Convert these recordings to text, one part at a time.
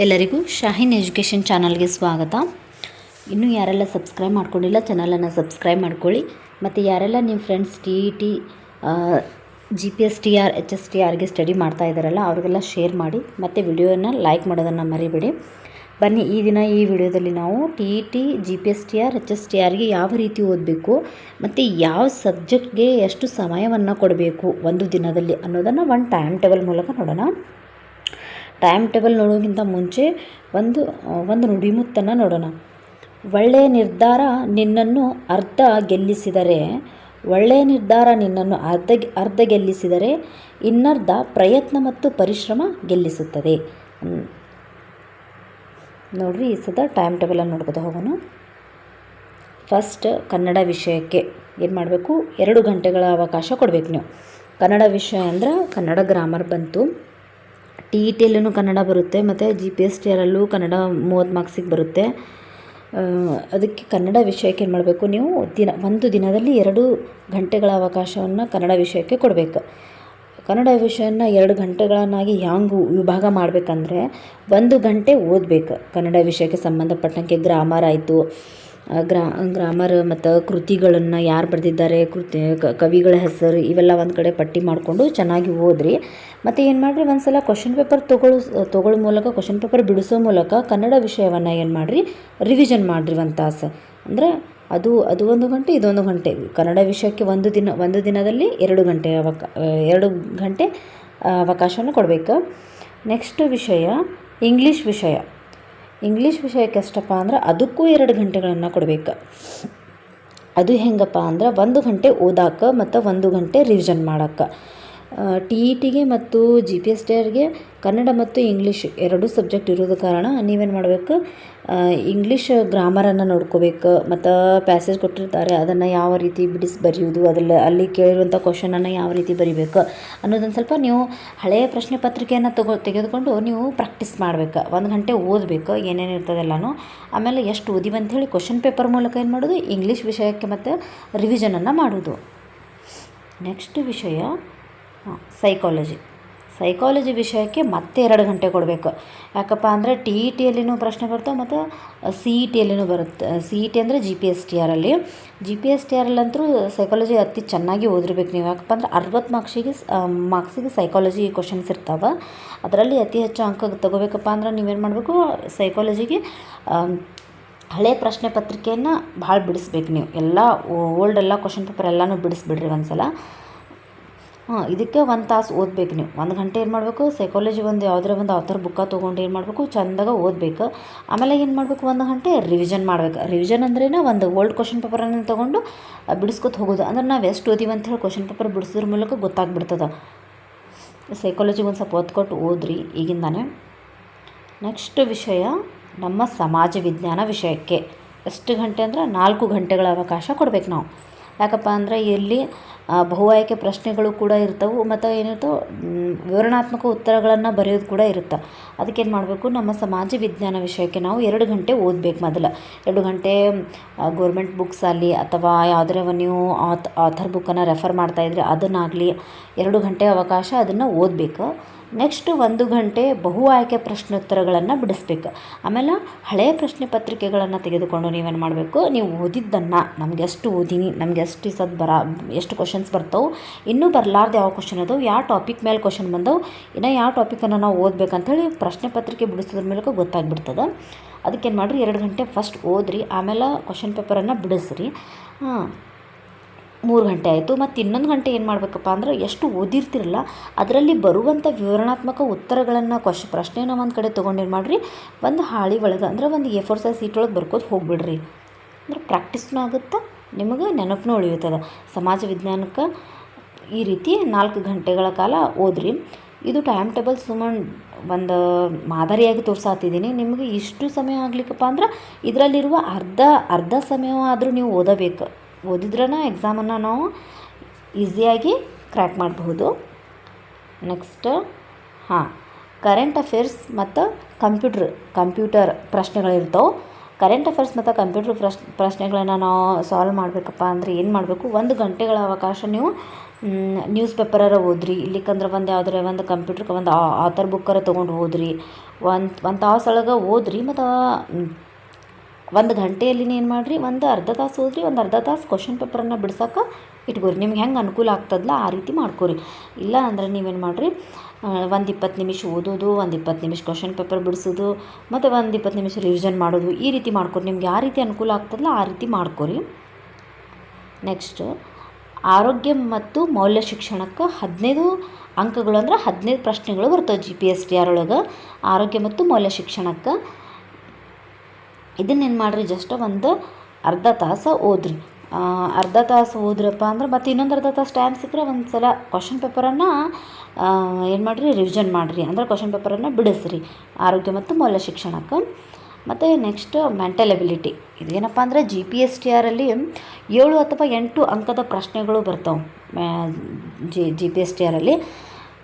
ಎಲ್ಲರಿಗೂ ಶಾಹೀನ್ ಎಜುಕೇಷನ್ ಚಾನಲ್ಗೆ ಸ್ವಾಗತ. ಇನ್ನೂ ಯಾರೆಲ್ಲ ಸಬ್ಸ್ಕ್ರೈಬ್ ಮಾಡ್ಕೊಂಡಿಲ್ಲ ಚಾನಲನ್ನು ಸಬ್ಸ್ಕ್ರೈಬ್ ಮಾಡ್ಕೊಳ್ಳಿ. ಮತ್ತು ಯಾರೆಲ್ಲ ನಿಮ್ಮ ಫ್ರೆಂಡ್ಸ್ TET GPS TR HSTRಗೆ ಸ್ಟಡಿ ಮಾಡ್ತಾ ಇದ್ದಾರಲ್ಲ ಅವ್ರಿಗೆಲ್ಲ ಶೇರ್ ಮಾಡಿ ಮತ್ತು ವಿಡಿಯೋನ ಲೈಕ್ ಮಾಡೋದನ್ನು ಮರಿಬೇಡಿ. ಬನ್ನಿ ಈ ದಿನ ಈ ವಿಡಿಯೋದಲ್ಲಿ ನಾವು TET GPS TR HSTRಗೆ ಯಾವ ರೀತಿ ಓದಬೇಕು ಮತ್ತು ಯಾವ ಸಬ್ಜೆಕ್ಟ್ಗೆ ಎಷ್ಟು ಸಮಯವನ್ನು ಕೊಡಬೇಕು ಒಂದು ದಿನದಲ್ಲಿ ಅನ್ನೋದನ್ನು ಒಂದು ಟೈಮ್ ಟೇಬಲ್ ಮೂಲಕ ನೋಡೋಣ. ಟೈಮ್ ಟೇಬಲ್ ನೋಡೋಕ್ಕಿಂತ ಮುಂಚೆ ಒಂದು ನುಡಿಮುತ್ತನ್ನು ನೋಡೋಣ. ಒಳ್ಳೆಯ ನಿರ್ಧಾರ ನಿನ್ನನ್ನು ಅರ್ಧ ಗೆಲ್ಲಿಸಿದರೆ ಇನ್ನರ್ಧ ಪ್ರಯತ್ನ ಮತ್ತು ಪರಿಶ್ರಮ ಗೆಲ್ಲಿಸುತ್ತದೆ. ನೋಡಿರಿ, ಈ ಸದ ಟೈಮ್ ಟೇಬಲನ್ನು ನೋಡ್ಬೋದು ಹೋಗೋಣ. ಫಸ್ಟ್ ಕನ್ನಡ ವಿಷಯಕ್ಕೆ ಏನು ಮಾಡಬೇಕು, 2 ಗಂಟೆಗಳ ಅವಕಾಶ ಕೊಡಬೇಕು ನೀವು. ಕನ್ನಡ ವಿಷಯ ಅಂದ್ರೆ ಕನ್ನಡ ಗ್ರಾಮರ್ ಬಂತು. TETಯಲ್ಲೂ ಕನ್ನಡ ಬರುತ್ತೆ ಮತ್ತು GPS TRಲ್ಲೂ ಕನ್ನಡ 30 ಮಾರ್ಕ್ಸಿಗೆ ಬರುತ್ತೆ. ಅದಕ್ಕೆ ಕನ್ನಡ ವಿಷಯಕ್ಕೆ ಏನು ಮಾಡಬೇಕು, ನೀವು ಒಂದು ದಿನದಲ್ಲಿ 2 ಗಂಟೆಗಳ ಅವಕಾಶವನ್ನು ಕನ್ನಡ ವಿಷಯಕ್ಕೆ ಕೊಡಬೇಕು. ಕನ್ನಡ ವಿಷಯನ 2 ಗಂಟೆಗಳನ್ನಾಗಿ ಹ್ಯಾಂಗೆ ವಿಭಾಗ ಮಾಡಬೇಕಂದ್ರೆ 1 ಗಂಟೆ ಓದಬೇಕು. ಕನ್ನಡ ವಿಷಯಕ್ಕೆ ಸಂಬಂಧಪಟ್ಟಂಗೆ ಗ್ರಾಮರ್ ಆಯಿತು, ಗ್ರಾಮರ್ ಮತ್ತು ಕೃತಿಗಳನ್ನು ಯಾರು ಬರೆದಿದ್ದಾರೆ, ಕವಿಗಳ ಹೆಸರು ಇವೆಲ್ಲ ಒಂದು ಕಡೆ ಪಟ್ಟಿ ಮಾಡಿಕೊಂಡು ಚೆನ್ನಾಗಿ ಓದ್ರಿ. ಮತ್ತು ಏನು ಮಾಡಿರಿ, ಒಂದು ಸಲ ಕ್ವಶನ್ ಪೇಪರ್ ತೊಗೊಳ್ಳೋ ಮೂಲಕ, ಕ್ವಶನ್ ಪೇಪರ್ ಬಿಡಿಸೋ ಮೂಲಕ ಕನ್ನಡ ವಿಷಯವನ್ನು ಏನು ಮಾಡಿರಿ, ರಿವಿಷನ್ ಮಾಡಿರಿ 1 ತಾಸು. ಅಂದರೆ ಅದು 1 ಗಂಟೆ, ಇದೊಂದು ಗಂಟೆ. ಕನ್ನಡ ವಿಷಯಕ್ಕೆ ಒಂದು ದಿನದಲ್ಲಿ 2 ಗಂಟೆ ಅವಕಾಶವನ್ನು ಕೊಡಬೇಕು. ನೆಕ್ಸ್ಟ್ ವಿಷಯ ಇಂಗ್ಲೀಷ್ ವಿಷಯಕ್ಕೆ ಎಷ್ಟಪ್ಪ ಅಂದ್ರೆ ಅದಕ್ಕೂ 2 ಗಂಟೆಗಳನ್ನು ಕೊಡಬೇಕು. ಅದು ಹೆಂಗಪ್ಪ ಅಂದ್ರೆ 1 ಗಂಟೆ ಓದಾಕ ಮತ್ತು 1 ಗಂಟೆ ರಿವಿಷನ್ ಮಾಡೋಕ್ಕೆ. TETಗೆ ಮತ್ತು GPS TRಗೆ ಕನ್ನಡ ಮತ್ತು ಇಂಗ್ಲೀಷ್ 2 ಸಬ್ಜೆಕ್ಟ್ ಇರೋದು ಕಾರಣ ನೀವೇನು ಮಾಡಬೇಕು, ಇಂಗ್ಲೀಷ್ ಗ್ರಾಮರನ್ನು ನೋಡ್ಕೋಬೇಕು. ಮತ್ತು ಪ್ಯಾಸೇಜ್ ಕೊಟ್ಟಿರ್ತಾರೆ ಅದನ್ನು ಯಾವ ರೀತಿ ಬಿಡಿಸಿ ಬರೆಯೋದು, ಅಲ್ಲಿ ಕೇಳಿರುವಂಥ ಕ್ವಶನನ್ನು ಯಾವ ರೀತಿ ಬರಿಬೇಕು ಅನ್ನೋದೊಂದು ಸ್ವಲ್ಪ ನೀವು ಹಳೆಯ ಪ್ರಶ್ನೆ ಪತ್ರಿಕೆಯನ್ನು ತೆಗೆದುಕೊಂಡು ನೀವು ಪ್ರಾಕ್ಟೀಸ್ ಮಾಡಬೇಕು. 1 ಗಂಟೆ ಓದಬೇಕು ಏನೇನು ಇರ್ತದೆಲ್ಲನೂ. ಆಮೇಲೆ ಎಷ್ಟು ಓದಿವಿ ಅಂಥೇಳಿ ಕ್ವಶನ್ ಪೇಪರ್ ಮೂಲಕ ಏನು ಮಾಡೋದು, ಇಂಗ್ಲೀಷ್ ವಿಷಯಕ್ಕೆ ಮತ್ತು ರಿವಿಷನನ್ನು ಮಾಡೋದು. ನೆಕ್ಸ್ಟ್ ವಿಷಯ ಸೈಕಾಲಜಿ ವಿಷಯಕ್ಕೆ ಮತ್ತೆ 2 ಗಂಟೆ ಕೊಡಬೇಕು. ಯಾಕಪ್ಪ ಅಂದರೆ TETಯಲ್ಲಿನೂ ಪ್ರಶ್ನೆ ಬರ್ತಾವೆ ಮತ್ತು CETಯಲ್ಲಿನೂ ಬರುತ್ತೆ. CET ಅಂದರೆ GPS TRಲ್ಲಂತೂ ಸೈಕಾಲಜಿ ಅತಿ ಚೆನ್ನಾಗಿ ಓದಿರ್ಬೇಕು ನೀವು. ಯಾಕಪ್ಪ ಅಂದ್ರೆ 60 ಮಾರ್ಕ್ಸಿಗೆ ಸೈಕಾಲಜಿ ಕ್ವಶನ್ಸ್ ಇರ್ತಾವೆ. ಅದರಲ್ಲಿ ಅತಿ ಹೆಚ್ಚು ಅಂಕ ತಗೋಬೇಕಪ್ಪ ಅಂದ್ರೆ ನೀವೇನು ಮಾಡಬೇಕು, ಸೈಕಾಲಜಿಗೆ ಹಳೆ ಪ್ರಶ್ನೆ ಪತ್ರಿಕೆಯನ್ನು ಭಾಳ ಬಿಡಿಸ್ಬೇಕು ನೀವು. ಎಲ್ಲ ಓಲ್ಡ್ ಎಲ್ಲ ಕ್ವಶನ್ ಪೇಪರ್ ಎಲ್ಲನೂ ಬಿಡಿಸ್ಬಿಡ್ರಿ ಒಂದು ಸಲ. ಇದಕ್ಕೆ 1 ತಾಸು ಓದಬೇಕು ನೀವು. 1 ಗಂಟೆ ಏನು ಮಾಡಬೇಕು, ಸೈಕಾಲಜಿ ಯಾವುದರ ಒಂದು ಆಥರ್ ಬುಕ್ಕ ತೊಗೊಂಡು ಏನು ಮಾಡಬೇಕು, ಚೆಂದಾಗ ಓದಬೇಕು. ಆಮೇಲೆ ಏನು ಮಾಡಬೇಕು, 1 ಗಂಟೆ ರಿವಿಷನ್ ಮಾಡಬೇಕು. ರಿವಿಷನ್ ಅಂದ್ರೇನ ಒಂದು ಓಲ್ಡ್ ಕ್ವಶನ್ ಪೇಪರನ್ನು ತೊಗೊಂಡು ಬಿಡಿಸ್ಕೊತ ಹೋಗೋದು. ಅಂದ್ರೆ ನಾವು ಎಷ್ಟು ಓದಿವಿ ಅಂಥೇಳಿ ಕ್ವಶನ್ ಪೇಪರ್ ಬಿಡಿಸೋದ್ರ ಮೂಲಕ ಗೊತ್ತಾಗ್ಬಿಡ್ತದೆ. ಸೈಕಾಲಜಿಗೆ ಒಂದು ಸ್ವಲ್ಪ ಒತ್ತು ಕೊಟ್ಟು ಓದ್ರಿ ಈಗಿಂದಾನೆ. ನೆಕ್ಸ್ಟ್ ವಿಷಯ ನಮ್ಮ ಸಮಾಜ ವಿಜ್ಞಾನ ವಿಷಯಕ್ಕೆ ಎಷ್ಟು ಗಂಟೆ ಅಂದ್ರೆ 4 ಗಂಟೆಗಳ ಅವಕಾಶ ಕೊಡಬೇಕು ನಾವು. ಯಾಕಪ್ಪ ಅಂದರೆ ಇಲ್ಲಿ ಬಹು ಆಯ್ಕೆ ಪ್ರಶ್ನೆಗಳು ಕೂಡ ಇರ್ತವೆ ಮತ್ತು ಏನಿರ್ತವೆ, ವಿವರಣಾತ್ಮಕ ಉತ್ತರಗಳನ್ನು ಬರೆಯೋದು ಕೂಡ ಇರುತ್ತೆ. ಅದಕ್ಕೇನು ಮಾಡಬೇಕು, ನಮ್ಮ ಸಮಾಜ ವಿಜ್ಞಾನ ವಿಷಯಕ್ಕೆ ನಾವು 2 ಗಂಟೆ ಓದಬೇಕು. ಮೊದಲು 2 ಗಂಟೆ ಗೋರ್ಮೆಂಟ್ ಬುಕ್ಸ್ ಆಗಲಿ ಅಥವಾ ಯಾವುದೇ ನೀವು ಆಥರ್ ಬುಕ್ಕನ್ನು ರೆಫರ್ ಮಾಡ್ತಾಯಿದ್ರೆ ಅದನ್ನಾಗಲಿ 2 ಗಂಟೆ ಅವಕಾಶ ಅದನ್ನು ಓದಬೇಕು. ನೆಕ್ಸ್ಟ್ 1 ಗಂಟೆ ಬಹು ಆಯ್ಕೆ ಪ್ರಶ್ನೋತ್ತರಗಳನ್ನು ಬಿಡಿಸ್ಬೇಕು. ಆಮೇಲೆ ಹಳೆಯ ಪ್ರಶ್ನೆ ಪತ್ರಿಕೆಗಳನ್ನು ತೆಗೆದುಕೊಂಡು ನೀವೇನು ಮಾಡಬೇಕು, ನೀವು ಓದಿದ್ದನ್ನು ನಮ್ಗೆ ಎಷ್ಟು ಓದಿನಿ, ನಮ್ಗೆ ಎಷ್ಟು ಎಷ್ಟು ಕ್ವಶನ್ಸ್ ಬರ್ತಾವೆ, ಇನ್ನೂ ಬರಲಾರ್ದು ಯಾವ ಕ್ವಶನ್ ಅದಾವೆ, ಯಾವ ಟಾಪಿಕ್ ಮೇಲೆ ಕ್ವಶನ್ ಬಂದವು, ಇನ್ನು ಯಾವ ಟಾಪಿಕನ್ನು ನಾವು ಓದಬೇಕಂಥೇಳಿ ಪ್ರಶ್ನೆ ಪತ್ರಿಕೆ ಬಿಡಿಸೋದ್ರ ಮೂಲಕ ಗೊತ್ತಾಗ್ಬಿಡ್ತದೆ. ಅದಕ್ಕೇನು ಮಾಡಿರಿ, 2 ಗಂಟೆ ಫಸ್ಟ್ ಓದ್ರಿ, ಆಮೇಲೆ ಕ್ವಶನ್ ಪೇಪರನ್ನು ಬಿಡಿಸ್ರಿ. 3 ಗಂಟೆ ಆಯಿತು. ಮತ್ತು ಇನ್ನೊಂದು ಗಂಟೆ ಏನು ಮಾಡಬೇಕಪ್ಪ ಅಂದ್ರೆ ಎಷ್ಟು ಓದಿರ್ತಿರಲ್ಲ ಅದರಲ್ಲಿ ಬರುವಂಥ ವಿವರಣಾತ್ಮಕ ಉತ್ತರಗಳನ್ನು ಪ್ರಶ್ನೆನ ಒಂದು ಕಡೆ ತೊಗೊಂಡು ಏನು ಮಾಡಿರಿ, ಒಂದು ಹಾಳಿ ಒಳಗೆ ಅಂದ್ರೆ ಒಂದು A4 ಸೈಜ್ ಸೀಟ್ ಒಳಗೆ ಬರ್ಕೋದು ಹೋಗ್ಬಿಡ್ರಿ. ಅಂದ್ರೆ ಪ್ರಾಕ್ಟೀಸ್ನೂ ಆಗುತ್ತೆ, ನಿಮಗೆ ನೆನಪು ಉಳಿಯುತ್ತದೆ. ಸಮಾಜ ವಿಜ್ಞಾನಕ್ಕೆ ಈ ರೀತಿ 4 ಗಂಟೆಗಳ ಕಾಲ ಓದ್ರಿ. ಇದು ಟೈಮ್ ಟೇಬಲ್ ಸುಮ್ಮನೆ ಒಂದು ಮಾದರಿಯಾಗಿ ತೋರಿಸಾತಿದ್ದೀನಿ ನಿಮಗೆ. ಇಷ್ಟು ಸಮಯ ಆಗಲಿಕ್ಕಪ್ಪ ಅಂದ್ರೆ ಇದರಲ್ಲಿರುವ ಅರ್ಧ ಸಮಯವಾದರೂ ನೀವು ಓದಿದ್ರೇ ಎಕ್ಸಾಮನ್ನು ನಾವು ಈಸಿಯಾಗಿ ಕ್ರ್ಯಾಕ್ ಮಾಡಬಹುದು. ನೆಕ್ಸ್ಟ್ ಕರೆಂಟ್ ಅಫೇರ್ಸ್ ಮತ್ತು ಕಂಪ್ಯೂಟರ್ ಪ್ರಶ್ನೆಗಳಿರ್ತಾವೆ. ಕರೆಂಟ್ ಅಫೇರ್ಸ್ ಮತ್ತು ಕಂಪ್ಯೂಟರ್ ಪ್ರಶ್ನೆಗಳನ್ನು ನಾವು ಸಾಲ್ವ್ ಮಾಡಬೇಕಪ್ಪ ಅಂದರೆ ಏನು ಮಾಡಬೇಕು, 1 ಗಂಟೆಗಳ ಅವಕಾಶ ನೀವು ನ್ಯೂಸ್ ಪೇಪರರ ಓದ್ರಿ. ಇಲ್ಲಿಕಂದ್ರೆ ಯಾವುದರ ಒಂದು ಕಂಪ್ಯೂಟರ್ಗೆ ಒಂದು ಆಥರ್ ಬುಕ್ಕರ ತೊಗೊಂಡು ಓದ್ರಿ. ಒಂದು ತಾಸೊಳಗೆ ಓದ್ರಿ ಮತ್ತು 1 ಗಂಟೆಯಲ್ಲಿ ಏನು ಮಾಡಿರಿ, ಒಂದು ಅರ್ಧ ತಾಸು ಓದ್ರಿ, ಒಂದು ಅರ್ಧ ತಾಸು ಕ್ವಶನ್ ಪೇಪರನ್ನು ಬಿಡ್ಸೋಕೆ ಇಟ್ಕೋರಿ. ನಿಮ್ಗೆ ಹೆಂಗೆ ಅನುಕೂಲ ಆಗ್ತದಲ್ಲ ಆ ರೀತಿ ಮಾಡ್ಕೋರಿ. ಇಲ್ಲ ಅಂದರೆ ನೀವೇನು ಮಾಡಿರಿ, ಒಂದು 20 ನಿಮಿಷ ಓದೋದು, ಒಂದು 20 ನಿಮಿಷ ಕ್ವಶನ್ ಪೇಪರ್ ಬಿಡಿಸೋದು, ಮತ್ತು ಒಂದು 20 ನಿಮಿಷ ರಿವಿಷನ್ ಮಾಡೋದು, ಈ ರೀತಿ ಮಾಡ್ಕೊರಿ. ನಿಮ್ಗೆ ಯಾವ ರೀತಿ ಅನುಕೂಲ ಆಗ್ತದಲ್ಲ ಆ ರೀತಿ ಮಾಡ್ಕೊರಿ. ನೆಕ್ಸ್ಟು ಆರೋಗ್ಯ ಮತ್ತು ಮೌಲ್ಯ ಶಿಕ್ಷಣಕ್ಕೆ 15 ಅಂಕಗಳು ಅಂದ್ರೆ 15 ಪ್ರಶ್ನೆಗಳು ಬರ್ತವೆ GPSTR ಒಳಗೆ. ಆರೋಗ್ಯ ಮತ್ತು ಮೌಲ್ಯ ಶಿಕ್ಷಣಕ್ಕೆ ಇದನ್ನೇನು ಮಾಡಿರಿ, ಜಸ್ಟ್ ಒಂದು ಅರ್ಧ ತಾಸು ಓದ್ರಿ. ಅರ್ಧ ತಾಸು ಓದ್ರಪ್ಪ ಅಂದ್ರೆ ಮತ್ತು ಇನ್ನೊಂದು ಅರ್ಧ ತಾಸು ಟೈಮ್ ಸಿಕ್ಕರೆ ಒಂದು ಸಲ ಕ್ವಶನ್ ಪೇಪರನ್ನು ಏನು ಮಾಡಿರಿ, ರಿವಿಷನ್ ಮಾಡಿರಿ. ಅಂದರೆ ಕ್ವಶನ್ ಪೇಪರನ್ನು ಬಿಡಿಸ್ರಿ ಆರೋಗ್ಯ ಮತ್ತು ಮೌಲ್ಯ ಶಿಕ್ಷಣಕ್ಕೆ. ಮತ್ತು ನೆಕ್ಸ್ಟ್ ಮೆಂಟಲ್ ಎಬಿಲಿಟಿ. ಇದೇನಪ್ಪ ಅಂದರೆ GPSTRಲ್ಲಿ 7 ಅಥವಾ 8 ಅಂಕದ ಪ್ರಶ್ನೆಗಳು ಬರ್ತಾವೆ GPSTRಲ್ಲಿ.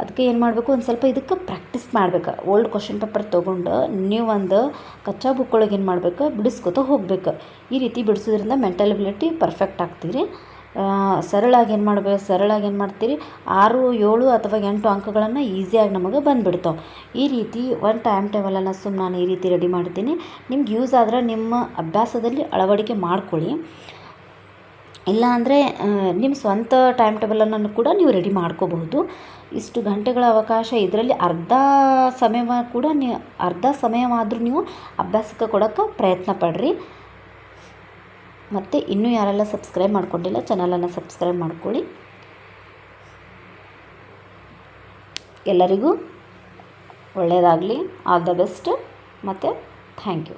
ಅದಕ್ಕೆ ಏನು ಮಾಡಬೇಕು, ಒಂದು ಸ್ವಲ್ಪ ಇದಕ್ಕೆ ಪ್ರಾಕ್ಟೀಸ್ ಮಾಡ್ಬೇಕು. ಓಲ್ಡ್ ಕ್ವಶನ್ ಪೇಪರ್ ತೊಗೊಂಡು ನೀವು ಒಂದು ಕಚ್ಚಾ ಬುಕ್ ಒಳಗೆ ಏನು ಮಾಡ್ಬೇಕು, ಬಿಡಿಸ್ಕೊತ ಹೋಗ್ಬೇಕು. ಈ ರೀತಿ ಬಿಡಿಸೋದ್ರಿಂದ ಮೆಂಟಲ್ ಎಬಿಲಿಟಿ ಪರ್ಫೆಕ್ಟ್ ಆಗ್ತೀರಿ. ಸರಳಾಗಿ ಏನು ಮಾಡ್ತೀರಿ, 6, 7 ಅಥವಾ 8 ಅಂಕಗಳನ್ನು ಈಸಿಯಾಗಿ ನಮಗೆ ಬಂದುಬಿಡ್ತಾವೆ. ಈ ರೀತಿ ಒಂದು ಟೈಮ್ ಟೇಬಲನ್ನು ನಾನು ಈ ರೀತಿ ರೆಡಿ ಮಾಡಿದ್ದೀನಿ. ನಿಮ್ಗೆ ಯೂಸ್ ಆದರೆ ನಿಮ್ಮ ಅಭ್ಯಾಸದಲ್ಲಿ ಅಳವಡಿಕೆ ಮಾಡ್ಕೊಳ್ಳಿ. ಇಲ್ಲ ಅಂದರೆ ನಿಮ್ಮ ಸ್ವಂತ ಟೈಮ್ ಟೇಬಲನ್ನು ಕೂಡ ನೀವು ರೆಡಿ ಮಾಡ್ಕೋಬಹುದು. ಇಷ್ಟು ಗಂಟೆಗಳ ಅವಕಾಶ, ಇದರಲ್ಲಿ ಅರ್ಧ ಸಮಯವಾದರೂ ನೀವು ಅಭ್ಯಾಸಕ್ಕೆ ಕೊಡೋಕ್ಕೆ ಪ್ರಯತ್ನ ಪಡ್ರಿ. ಮತ್ತು ಇನ್ನೂ ಯಾರೆಲ್ಲ ಸಬ್ಸ್ಕ್ರೈಬ್ ಮಾಡ್ಕೊಂಡಿಲ್ಲ ಚಾನಲನ್ನು ಸಬ್ಸ್ಕ್ರೈಬ್ ಮಾಡ್ಕೊಳ್ಳಿ. ಎಲ್ಲರಿಗೂ ಒಳ್ಳೆಯದಾಗಲಿ. ಆಲ್ ದ ಬೆಸ್ಟ್ ಮತ್ತು ಥ್ಯಾಂಕ್ ಯು.